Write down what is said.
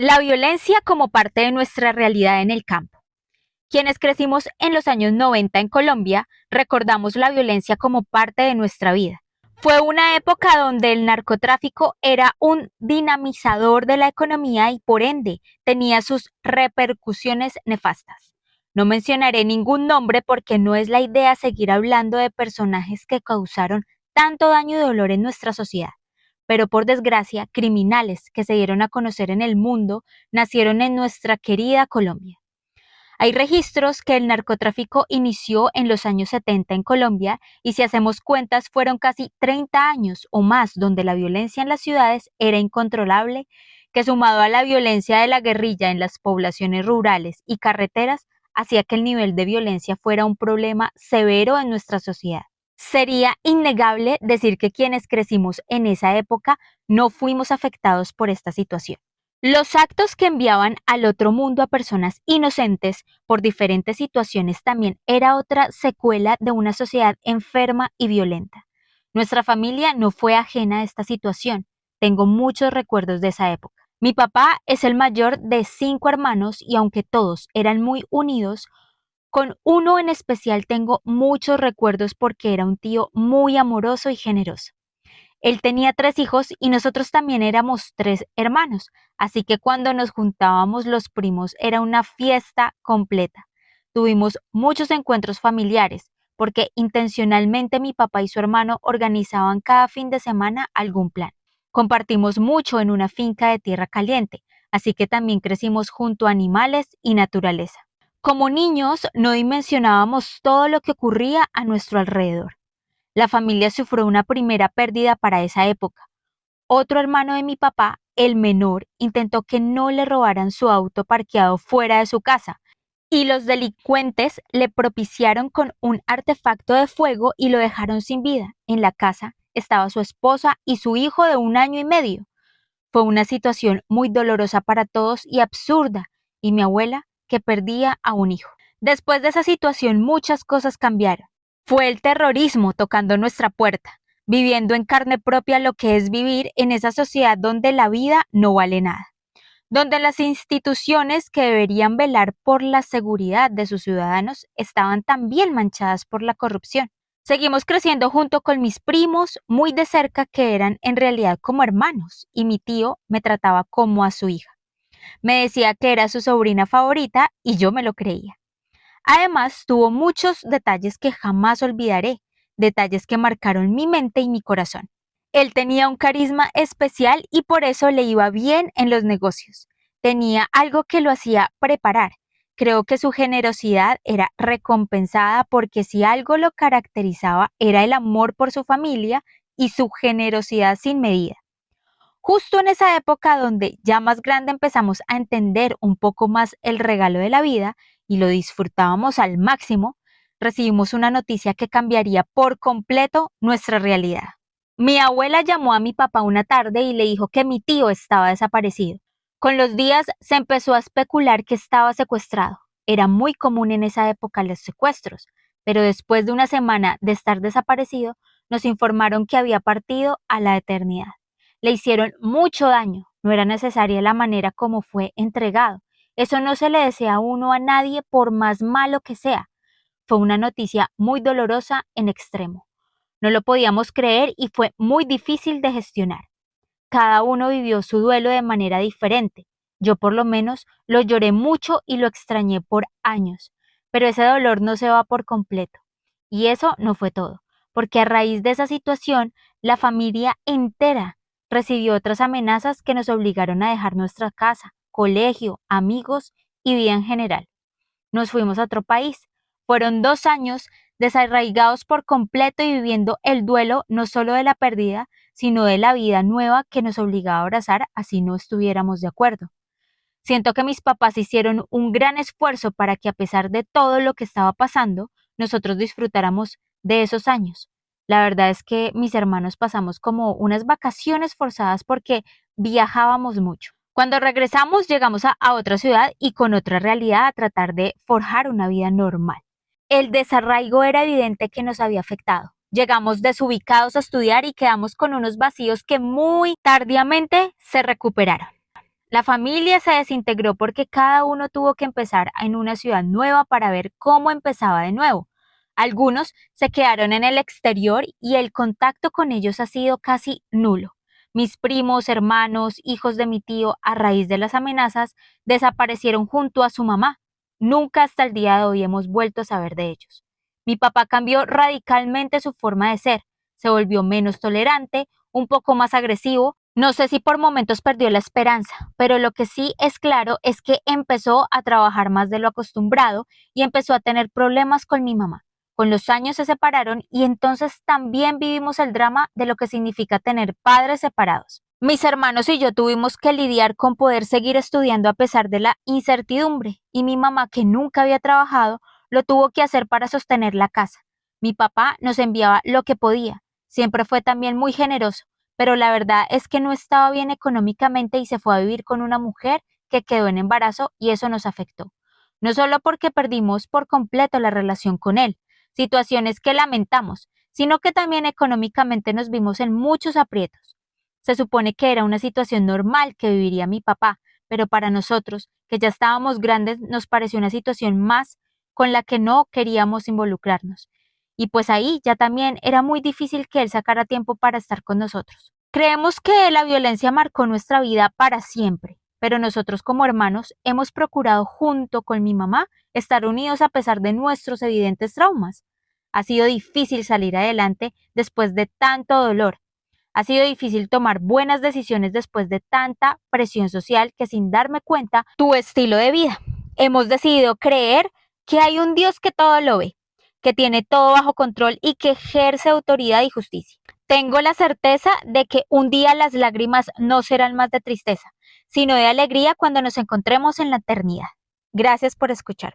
La violencia como parte de nuestra realidad en el campo. Quienes crecimos en los años 90 en Colombia, recordamos la violencia como parte de nuestra vida. Fue una época donde el narcotráfico era un dinamizador de la economía y por ende tenía sus repercusiones nefastas. No mencionaré ningún nombre porque no es la idea seguir hablando de personajes que causaron tanto daño y dolor en nuestra sociedad. Pero por desgracia, criminales que se dieron a conocer en el mundo nacieron en nuestra querida Colombia. Hay registros que el narcotráfico inició en los años 70 en Colombia y si hacemos cuentas fueron casi 30 años o más donde la violencia en las ciudades era incontrolable, que sumado a la violencia de la guerrilla en las poblaciones rurales y carreteras, hacía que el nivel de violencia fuera un problema severo en nuestra sociedad. Sería innegable decir que quienes crecimos en esa época no fuimos afectados por esta situación. Los actos que enviaban al otro mundo a personas inocentes por diferentes situaciones también era otra secuela de una sociedad enferma y violenta. Nuestra familia no fue ajena a esta situación. Tengo muchos recuerdos de esa época. Mi papá es el mayor de 5 hermanos y aunque todos eran muy unidos, con uno en especial tengo muchos recuerdos porque era un tío muy amoroso y generoso. Él tenía 3 hijos y nosotros también éramos 3 hermanos, así que cuando nos juntábamos los primos era una fiesta completa. Tuvimos muchos encuentros familiares, porque intencionalmente mi papá y su hermano organizaban cada fin de semana algún plan. Compartimos mucho en una finca de tierra caliente, así que también crecimos junto a animales y naturaleza. Como niños no dimensionábamos todo lo que ocurría a nuestro alrededor. La familia sufrió una primera pérdida para esa época. Otro hermano de mi papá, el menor, intentó que no le robaran su auto parqueado fuera de su casa y los delincuentes le propiciaron con un artefacto de fuego y lo dejaron sin vida. En la casa estaba su esposa y su hijo de 1 año y medio. Fue una situación muy dolorosa para todos y absurda, y mi abuela que perdía a un hijo. Después de esa situación muchas cosas cambiaron. Fue el terrorismo tocando nuestra puerta, viviendo en carne propia lo que es vivir en esa sociedad donde la vida no vale nada, donde las instituciones que deberían velar por la seguridad de sus ciudadanos estaban también manchadas por la corrupción. Seguimos creciendo junto con mis primos muy de cerca que eran en realidad como hermanos y mi tío me trataba como a su hija. Me decía que era su sobrina favorita y yo me lo creía. Además, tuvo muchos detalles que jamás olvidaré, detalles que marcaron mi mente y mi corazón. Él tenía un carisma especial y por eso le iba bien en los negocios. Tenía algo que lo hacía preparar. Creo que su generosidad era recompensada porque si algo lo caracterizaba era el amor por su familia y su generosidad sin medida. Justo en esa época donde ya más grande empezamos a entender un poco más el regalo de la vida y lo disfrutábamos al máximo, recibimos una noticia que cambiaría por completo nuestra realidad. Mi abuela llamó a mi papá una tarde y le dijo que mi tío estaba desaparecido. Con los días se empezó a especular que estaba secuestrado. Era muy común en esa época los secuestros, pero después de una semana de estar desaparecido, nos informaron que había partido a la eternidad. Le hicieron mucho daño, no era necesaria la manera como fue entregado. Eso no se le desea a uno a nadie por más malo que sea. Fue una noticia muy dolorosa en extremo. No lo podíamos creer y fue muy difícil de gestionar. Cada uno vivió su duelo de manera diferente. Yo por lo menos lo lloré mucho y lo extrañé por años, pero ese dolor no se va por completo. Y eso no fue todo, porque a raíz de esa situación, la familia entera recibió otras amenazas que nos obligaron a dejar nuestra casa, colegio, amigos y vida en general. Nos fuimos a otro país. Fueron 2 años desarraigados por completo y viviendo el duelo no solo de la pérdida, sino de la vida nueva que nos obligaba a abrazar así no estuviéramos de acuerdo. Siento que mis papás hicieron un gran esfuerzo para que a pesar de todo lo que estaba pasando, nosotros disfrutáramos de esos años. La verdad es que mis hermanos pasamos como unas vacaciones forzadas porque viajábamos mucho. Cuando regresamos llegamos a otra ciudad y con otra realidad a tratar de forjar una vida normal. El desarraigo era evidente que nos había afectado. Llegamos desubicados a estudiar y quedamos con unos vacíos que muy tardíamente se recuperaron. La familia se desintegró porque cada uno tuvo que empezar en una ciudad nueva para ver cómo empezaba de nuevo. Algunos se quedaron en el exterior y el contacto con ellos ha sido casi nulo. Mis primos, hermanos, hijos de mi tío, a raíz de las amenazas, desaparecieron junto a su mamá. Nunca hasta el día de hoy hemos vuelto a saber de ellos. Mi papá cambió radicalmente su forma de ser. Se volvió menos tolerante, un poco más agresivo. No sé si por momentos perdió la esperanza, pero lo que sí es claro es que empezó a trabajar más de lo acostumbrado y empezó a tener problemas con mi mamá. Con los años se separaron y entonces también vivimos el drama de lo que significa tener padres separados. Mis hermanos y yo tuvimos que lidiar con poder seguir estudiando a pesar de la incertidumbre y mi mamá, que nunca había trabajado, lo tuvo que hacer para sostener la casa. Mi papá nos enviaba lo que podía, siempre fue también muy generoso, pero la verdad es que no estaba bien económicamente y se fue a vivir con una mujer que quedó en embarazo y eso nos afectó. No solo porque perdimos por completo la relación con él, situaciones que lamentamos, sino que también económicamente nos vimos en muchos aprietos. Se supone que era una situación normal que viviría mi papá, pero para nosotros, que ya estábamos grandes, nos pareció una situación más con la que no queríamos involucrarnos. Y pues ahí ya también era muy difícil que él sacara tiempo para estar con nosotros. Creemos que la violencia marcó nuestra vida para siempre, pero nosotros como hermanos hemos procurado junto con mi mamá estar unidos a pesar de nuestros evidentes traumas. Ha sido difícil salir adelante después de tanto dolor. Ha sido difícil tomar buenas decisiones después de tanta presión social que sin darme cuenta tu estilo de vida. Hemos decidido creer que hay un Dios que todo lo ve, que tiene todo bajo control y que ejerce autoridad y justicia. Tengo la certeza de que un día las lágrimas no serán más de tristeza, sino de alegría cuando nos encontremos en la eternidad. Gracias por escuchar.